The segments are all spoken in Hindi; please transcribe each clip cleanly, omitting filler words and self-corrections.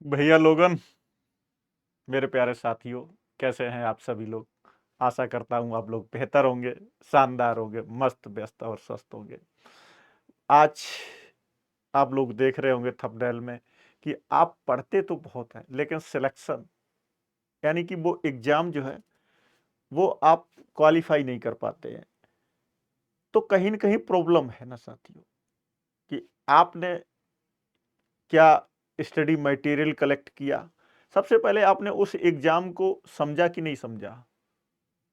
भैया लोगन, मेरे प्यारे साथियों, कैसे हैं आप सभी लोग। आशा करता हूं आप लोग बेहतर होंगे, शानदार होंगे, मस्त व्यस्त और स्वस्थ होंगे। आज आप लोग देख रहे होंगे थंबनेल में कि आप पढ़ते तो बहुत हैं, लेकिन सिलेक्शन यानी कि वो एग्जाम जो है वो आप क्वालिफाई नहीं कर पाते हैं। तो कहीं ना कहीं प्रॉब्लम है ना साथियों, कि आपने क्या स्टडी मटेरियल कलेक्ट किया। सबसे पहले आपने उस एग्जाम को समझा कि नहीं समझा।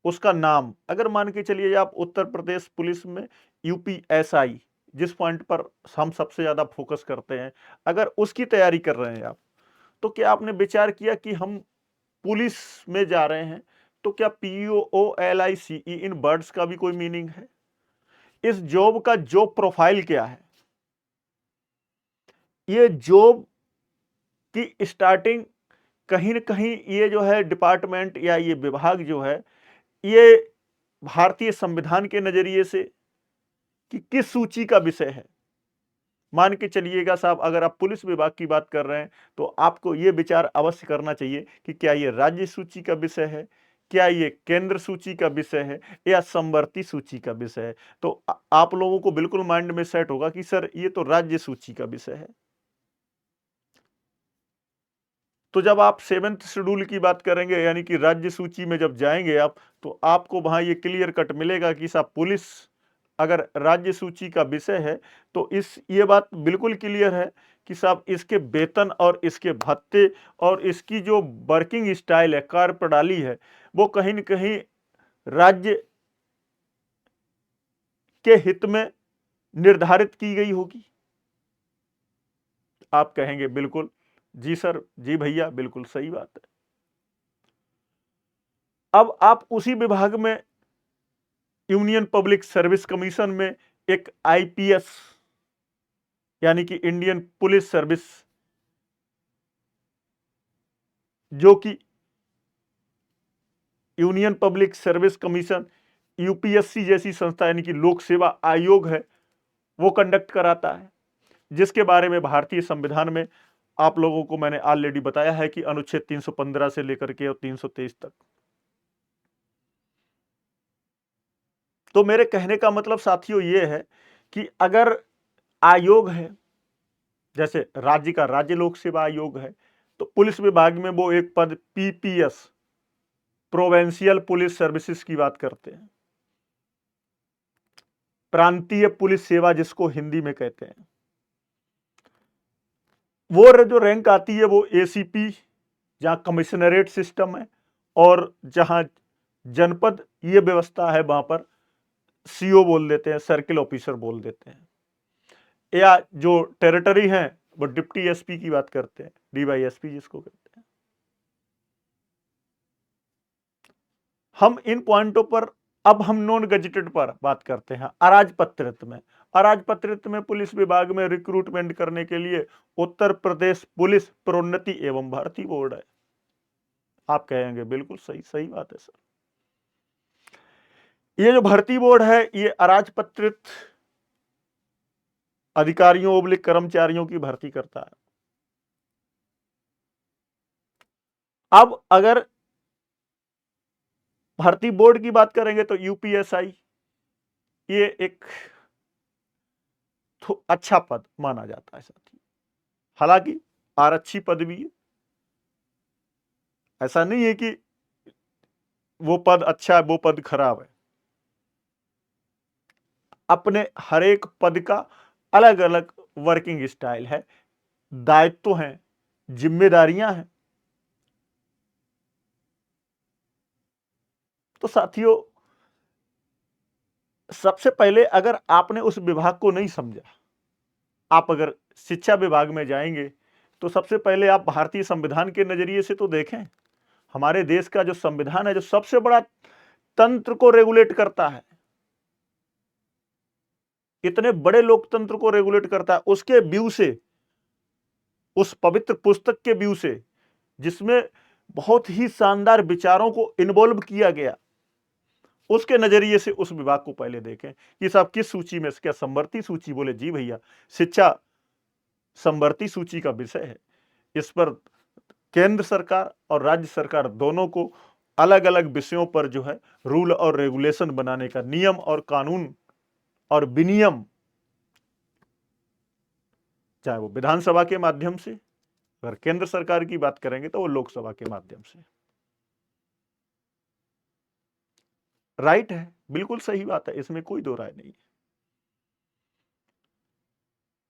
उसका नाम अगर मान के चलिए आप उत्तर प्रदेश पुलिस में यूपीएसआई, जिस पॉइंट पर हम सबसे ज्यादा फोकस करते हैं, अगर उसकी तैयारी कर रहे हैं आप, तो क्या आपने विचार किया कि हम पुलिस में जा रहे हैं, तो क्या POLICE इन वर्ड्स का भी कोई मीनिंग है? इस जॉब का जॉब प्रोफाइल क्या है? ये जॉब की स्टार्टिंग कहीं ना कहीं ये जो है डिपार्टमेंट या ये विभाग जो है, ये भारतीय संविधान के नजरिए से कि किस सूची का विषय है। मान के चलिएगा साहब, अगर आप पुलिस विभाग की बात कर रहे हैं तो आपको यह विचार अवश्य करना चाहिए कि क्या यह राज्य सूची का विषय है, क्या ये केंद्र सूची का विषय है, या समवर्ती सूची का विषय है। तो आप लोगों को बिल्कुल माइंड में सेट होगा कि सर ये तो राज्य सूची का विषय है। तो जब आप 7th शेड्यूल की बात करेंगे, यानी कि राज्य सूची में जब जाएंगे आप, तो आपको वहां ये क्लियर कट मिलेगा कि साहब पुलिस अगर राज्य सूची का विषय है, तो इस ये बात बिल्कुल क्लियर है कि साहब इसके वेतन और इसके भत्ते और इसकी जो वर्किंग स्टाइल है, कार्य प्रणाली है, वो कहीं न कहीं राज्य के हित में निर्धारित की गई होगी। आप कहेंगे बिल्कुल, जी सर, जी भैया, बिल्कुल सही बात है। अब आप उसी विभाग में यूनियन पब्लिक सर्विस कमीशन में एक आईपीएस, यानी कि इंडियन पुलिस सर्विस, जो कि union public service commission UPSC जैसी संस्था यानी कि लोक सेवा आयोग है, वो कंडक्ट कराता है, जिसके बारे में भारतीय संविधान में आप लोगों को मैंने ऑलरेडी बताया है कि अनुच्छेद 315 से लेकर के और 323 तक। तो मेरे कहने का मतलब साथियों ये है कि अगर आयोग है, जैसे राज्य का राज्य लोक सेवा आयोग है, तो पुलिस विभाग में वो एक पद पीपीएस, प्रोवेंशियल पुलिस सर्विसेज की बात करते हैं, प्रांतीय पुलिस सेवा जिसको हिंदी में कहते हैं। वो जो रैंक आती है वो एसीपी, जहां कमिश्नरेट सिस्टम है, और जहां जनपद ये व्यवस्था है वहां पर सीओ बोल देते हैं, सर्किल ऑफिसर बोल देते हैं, या जो टेरिटरी है वो डिप्टी एसपी की बात करते हैं, डीवाईएसपी जिसको कहते हैं। हम इन पॉइंटों पर, अब हम नॉन गजेटेड पर बात करते हैं। अराजपत्रित में, अराजपत्रित में पुलिस विभाग में रिक्रूटमेंट करने के लिए उत्तर प्रदेश पुलिस प्रोन्नति एवं भर्ती बोर्ड है। आप कहेंगे बिल्कुल सही, सही बात है सर। ये जो भर्ती बोर्ड है ये अराजपत्रित अधिकारियों ओब्लिक कर्मचारियों की भर्ती करता है। अब अगर भर्ती बोर्ड की बात करेंगे तो यूपीएसआई ये एक अच्छा पद माना जाता है साथी। हालांकि आरक्षी पद भी है, ऐसा नहीं है कि वो पद अच्छा है वो पद खराब है। अपने हर एक पद का अलग अलग वर्किंग स्टाइल है, दायित्व हैं, जिम्मेदारियां हैं। तो साथियों, सबसे पहले अगर आपने उस विभाग को नहीं समझा, आप अगर शिक्षा विभाग में जाएंगे, तो सबसे पहले आप भारतीय संविधान के नजरिए से तो देखें। हमारे देश का जो संविधान है, जो सबसे बड़ा तंत्र को रेगुलेट करता है, इतने बड़े लोकतंत्र को रेगुलेट करता है, उसके व्यू से, उस पवित्र पुस्तक के व्यू से, जिसमें बहुत ही शानदार विचारों को इन्वॉल्व किया गया, उसके नजरिए से उस विभाग को पहले देखें कि साहब किस सूची में, क्या संवर्ती सूची? बोले जी भैया, शिक्षा संवर्ती सूची का विषय है, इस पर केंद्र सरकार और राज्य सरकार दोनों को अलग अलग विषयों पर जो है रूल और रेगुलेशन बनाने का, नियम और कानून और विनियम, चाहे वो विधानसभा के माध्यम से, अगर केंद्र सरकार की बात करेंगे तो वो लोकसभा के माध्यम से। राइट है, बिल्कुल सही बात है, इसमें कोई दो राय नहीं है।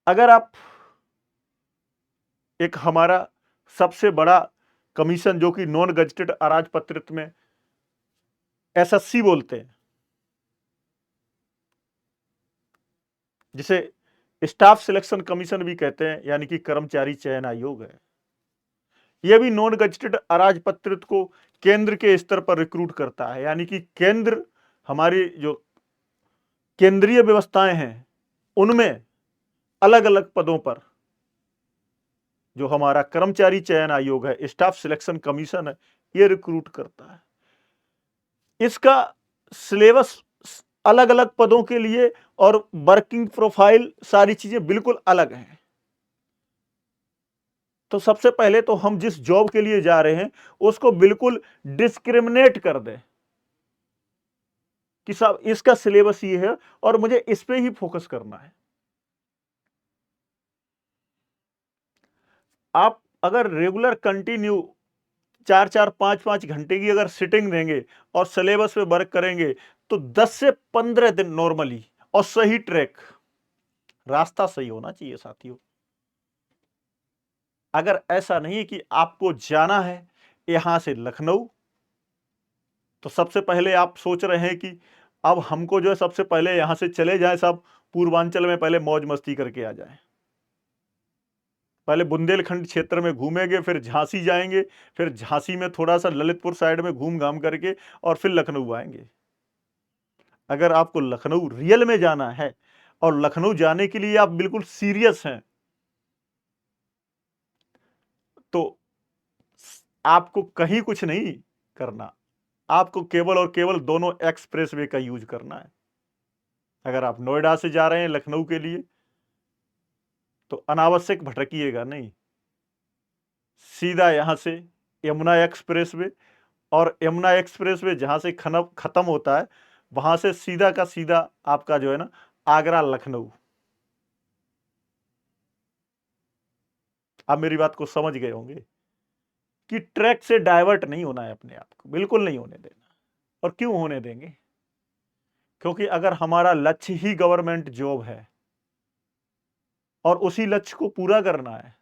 अगर आप एक हमारा सबसे बड़ा कमीशन जो कि नॉन गजेटेड अराजपत्रित में एसएससी बोलते हैं, जिसे स्टाफ सिलेक्शन कमीशन भी कहते हैं, यानी कि कर्मचारी चयन आयोग है, यह भी नॉन गजेटेड अराजपत्रित को केंद्र के स्तर पर रिक्रूट करता है। यानी कि केंद्र, हमारी जो केंद्रीय व्यवस्थाएं हैं उनमें अलग अलग पदों पर जो हमारा कर्मचारी चयन आयोग है, स्टाफ सिलेक्शन कमीशन है, यह रिक्रूट करता है। इसका सिलेबस अलग अलग पदों के लिए और वर्किंग प्रोफाइल, सारी चीजें बिल्कुल अलग हैं। तो सबसे पहले तो हम जिस जॉब के लिए जा रहे हैं उसको बिल्कुल डिस्क्रिमिनेट कर दें कि साहब इसका सिलेबस ये है और मुझे इस पे ही फोकस करना है। आप अगर रेगुलर कंटिन्यू 4-4, 5-5 घंटे की अगर सिटिंग देंगे और सिलेबस पे वर्क करेंगे तो 10 से 15 दिन नॉर्मली, और सही ट्रैक, रास्ता सही होना चाहिए साथियों। अगर ऐसा नहीं कि आपको जाना है यहां से लखनऊ, तो सबसे पहले आप सोच रहे हैं कि अब हमको जो है सबसे पहले यहां से चले जाएं, सब पूर्वांचल में पहले मौज मस्ती करके आ जाएं, पहले बुंदेलखंड क्षेत्र में घूमेंगे, फिर झांसी जाएंगे, फिर झांसी में थोड़ा सा ललितपुर साइड में घूम घाम करके और फिर लखनऊ आएंगे। अगर आपको लखनऊ रियल में जाना है और लखनऊ जाने के लिए आप बिल्कुल सीरियस हैं, तो आपको कहीं कुछ नहीं करना, आपको केवल और केवल दोनों एक्सप्रेसवे का यूज करना है। अगर आप नोएडा से जा रहे हैं लखनऊ के लिए तो अनावश्यक भटकिएगा नहीं, सीधा यहां से यमुना एक्सप्रेसवे, और यमुना एक्सप्रेसवे जहां से खत्म होता है वहां से सीधा का सीधा आपका जो है ना आगरा लखनऊ। आप मेरी बात को समझ गए होंगे कि ट्रैक से डाइवर्ट नहीं होना है, अपने आप को बिल्कुल नहीं होने देना। और क्यों होने देंगे? क्योंकि अगर हमारा लक्ष्य ही गवर्नमेंट जॉब है और उसी लक्ष्य को पूरा करना है,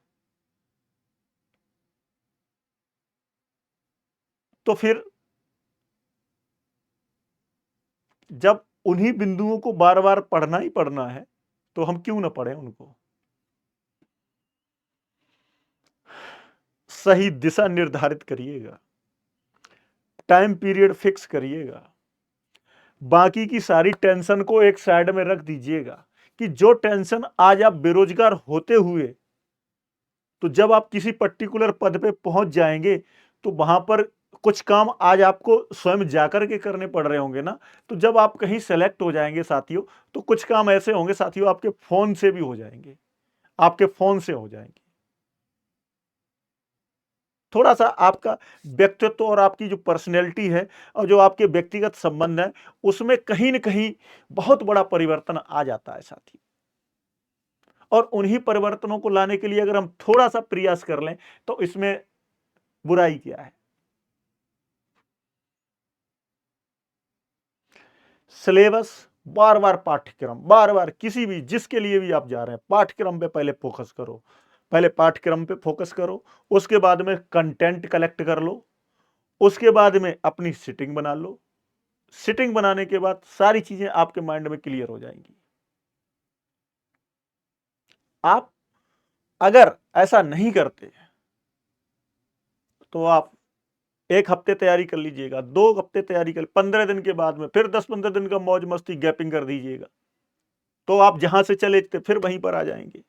तो फिर जब उन्हीं बिंदुओं को बार बार पढ़ना ही पढ़ना है तो हम क्यों ना पढ़ें उनको। सही दिशा निर्धारित करिएगा, टाइम पीरियड फिक्स करिएगा, बाकी की सारी टेंशन को एक साइड में रख दीजिएगा कि जो टेंशन आज आप बेरोजगार होते हुए, तो जब आप किसी पर्टिकुलर पद पे पहुंच जाएंगे तो वहां पर कुछ काम आज आपको स्वयं जाकर के करने पड़ रहे होंगे ना, तो जब आप कहीं सेलेक्ट हो जाएंगे साथियों, तो कुछ काम ऐसे होंगे साथियों आपके फोन से भी हो जाएंगे, आपके फोन से हो जाएंगे। थोड़ा सा आपका व्यक्तित्व और आपकी जो पर्सनैलिटी है और जो आपके व्यक्तिगत संबंध है उसमें कहीं ना कहीं बहुत बड़ा परिवर्तन आ जाता है साथी। और उन्हीं परिवर्तनों को लाने के लिए अगर हम थोड़ा सा प्रयास कर लें तो इसमें बुराई क्या है। सिलेबस, बार बार पाठ्यक्रम, बार बार किसी भी जिसके लिए भी आप जा रहे हैं पाठ्यक्रम पे पहले फोकस करो, पहले पाठ्यक्रम पे फोकस करो, उसके बाद में कंटेंट कलेक्ट कर लो, उसके बाद में अपनी सिटिंग बना लो, सिटिंग बनाने के बाद सारी चीजें आपके माइंड में क्लियर हो जाएंगी। आप अगर ऐसा नहीं करते तो आप 1 हफ्ते तैयारी कर लीजिएगा, 2 हफ्ते तैयारी कर, 15 दिन के बाद में फिर 10-15 दिन का मौज मस्ती गैपिंग कर दीजिएगा, तो आप जहां से चले थे फिर वहीं पर आ जाएंगे।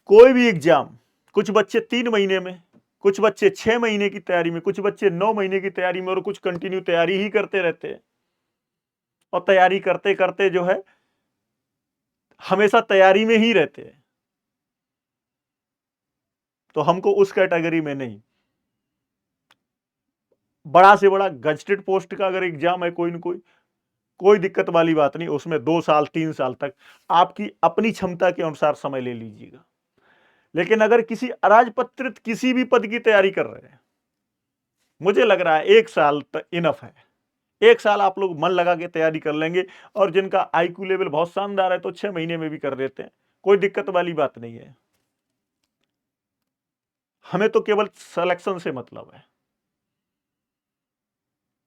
कोई भी एग्जाम, कुछ बच्चे 3 महीने में, कुछ बच्चे 6 महीने की तैयारी में, कुछ बच्चे 9 महीने की तैयारी में, और कुछ कंटिन्यू तैयारी ही करते रहते हैं, और तैयारी करते करते जो है हमेशा तैयारी में ही रहते हैं। तो हमको उस कैटेगरी में नहीं, बड़ा से बड़ा गजेटेड पोस्ट का अगर एग्जाम है कोई न कोई दिक्कत वाली बात नहीं, उसमें 2 साल 3 साल तक आपकी अपनी क्षमता के अनुसार समय ले लीजिएगा। लेकिन अगर किसी अराजपत्रित किसी भी पद की तैयारी कर रहे हैं, मुझे लग रहा है 1 साल तक इनफ है। 1 साल आप लोग मन लगा के तैयारी कर लेंगे, और जिनका आईक्यू लेवल बहुत शानदार है तो 6 महीने में भी कर देते हैं, कोई दिक्कत वाली बात नहीं है। हमें तो केवल सिलेक्शन से मतलब है।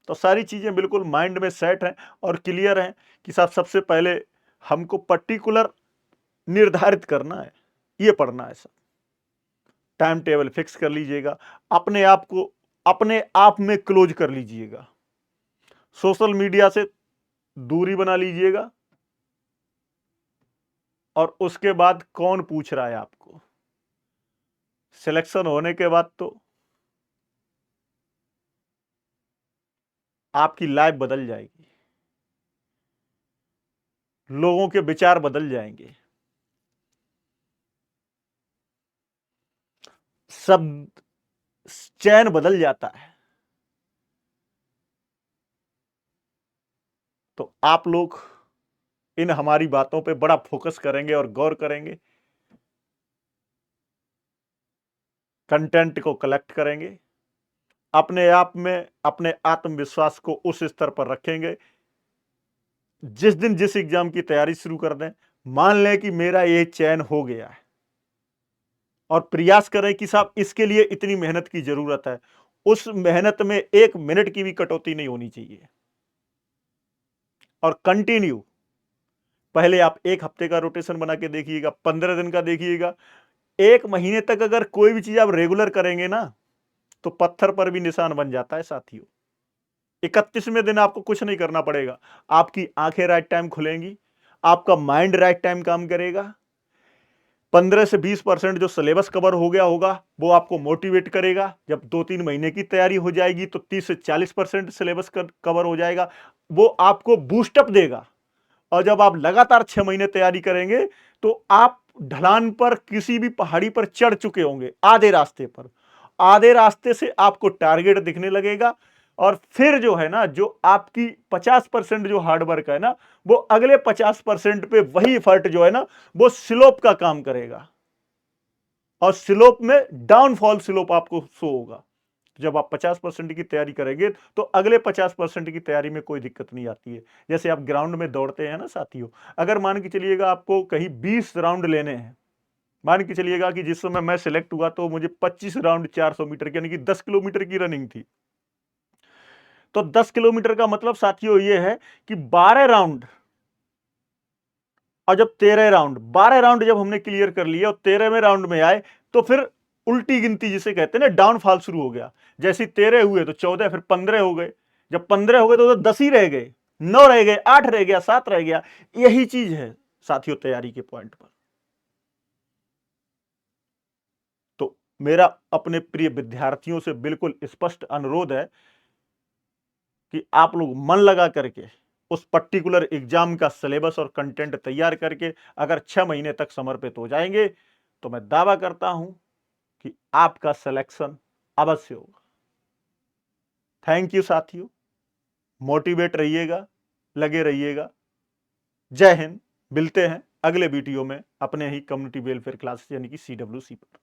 तो सारी चीजें बिल्कुल माइंड में सेट हैं और क्लियर हैं कि साहब सबसे पहले हमको पर्टिकुलर निर्धारित करना है, ये पढ़ना है। सब टाइम टेबल फिक्स कर लीजिएगा, अपने आप को अपने आप में क्लोज कर लीजिएगा, सोशल मीडिया से दूरी बना लीजिएगा। और उसके बाद कौन पूछ रहा है आपको, सिलेक्शन होने के बाद तो आपकी लाइफ बदल जाएगी, लोगों के विचार बदल जाएंगे, सब चैन बदल जाता है। तो आप लोग इन हमारी बातों पे बड़ा फोकस करेंगे और गौर करेंगे, कंटेंट को कलेक्ट करेंगे, अपने आप में अपने आत्मविश्वास को उस स्तर पर रखेंगे। जिस दिन जिस एग्जाम की तैयारी शुरू कर दें, मान लें कि मेरा ये चयन हो गया है, और प्रयास करें कि साहब इसके लिए इतनी मेहनत की जरूरत है, उस मेहनत में 1 मिनट की भी कटौती नहीं होनी चाहिए। और कंटिन्यू, पहले आप 1 हफ्ते का रोटेशन बना के देखिएगा, 15 दिन का देखिएगा, 1 महीने तक अगर कोई भी चीज आप रेगुलर करेंगे ना, तो पत्थर पर भी निशान बन जाता है साथियों। 31वें दिन आपको कुछ नहीं करना पड़ेगा, आपकी आंखें राइट टाइम खुलेंगी, आपका माइंड राइट टाइम काम करेगा। 15 से 20% जो सिलेबस कवर हो गया होगा वो आपको मोटिवेट करेगा। जब 2-3 महीने की तैयारी हो जाएगी तो 30 से 40% सिलेबस कवर हो जाएगा, वो आपको बूस्टअप देगा। और जब आप लगातार 6 महीने तैयारी करेंगे तो आप ढलान पर किसी भी पहाड़ी पर चढ़ चुके होंगे, आधे रास्ते पर, आधे रास्ते से आपको टारगेट दिखने लगेगा। और फिर जो है ना, जो आपकी 50% जो हार्डवर्क है ना, वो अगले 50% पे वही एफर्ट जो है ना, वो स्लोप का काम करेगा। और स्लोप में डाउनफॉल स्लोप आपको शो होगा। जब आप 50% की तैयारी करेंगे तो अगले 50% की तैयारी में कोई दिक्कत नहीं आती है। जैसे आप ग्राउंड में दौड़ते हैं ना साथियों, अगर मान के चलिएगा आपको कहीं 20 राउंड लेने हैं, मान के चलिएगा कि जिस समय मैं सिलेक्ट हुआ तो मुझे 25 राउंड 400 मीटर यानी कि 10 किलोमीटर की रनिंग थी। तो 10 किलोमीटर का मतलब साथियों ये है कि 12 राउंड, और जब 13 राउंड 12 राउंड जब हमने क्लियर कर लिए और 13वें राउंड में आए, तो फिर उल्टी गिनती जिसे कहते हैं ना, डाउनफॉल शुरू हो गया। जैसे 13 हुए तो 14, फिर 15 हो गए, जब 15 हो गए तो 10 ही रह गए, 9 रह गए, 8 रह गया, 7 रह गया। यही चीज है साथियों तैयारी के पॉइंट पर। तो मेरा अपने प्रिय विद्यार्थियों से बिल्कुल स्पष्ट अनुरोध है कि आप लोग मन लगा करके उस पर्टिकुलर एग्जाम का सिलेबस और कंटेंट तैयार करके अगर 6 महीने तक समर्पित हो जाएंगे तो मैं दावा करता हूं कि आपका सिलेक्शन अवश्य होगा। थैंक यू साथियों, मोटिवेट रहिएगा, लगे रहिएगा। जय हिंद। मिलते हैं अगले वीडियो में अपने ही कम्युनिटी वेलफेयर क्लास यानी कि CWC पर।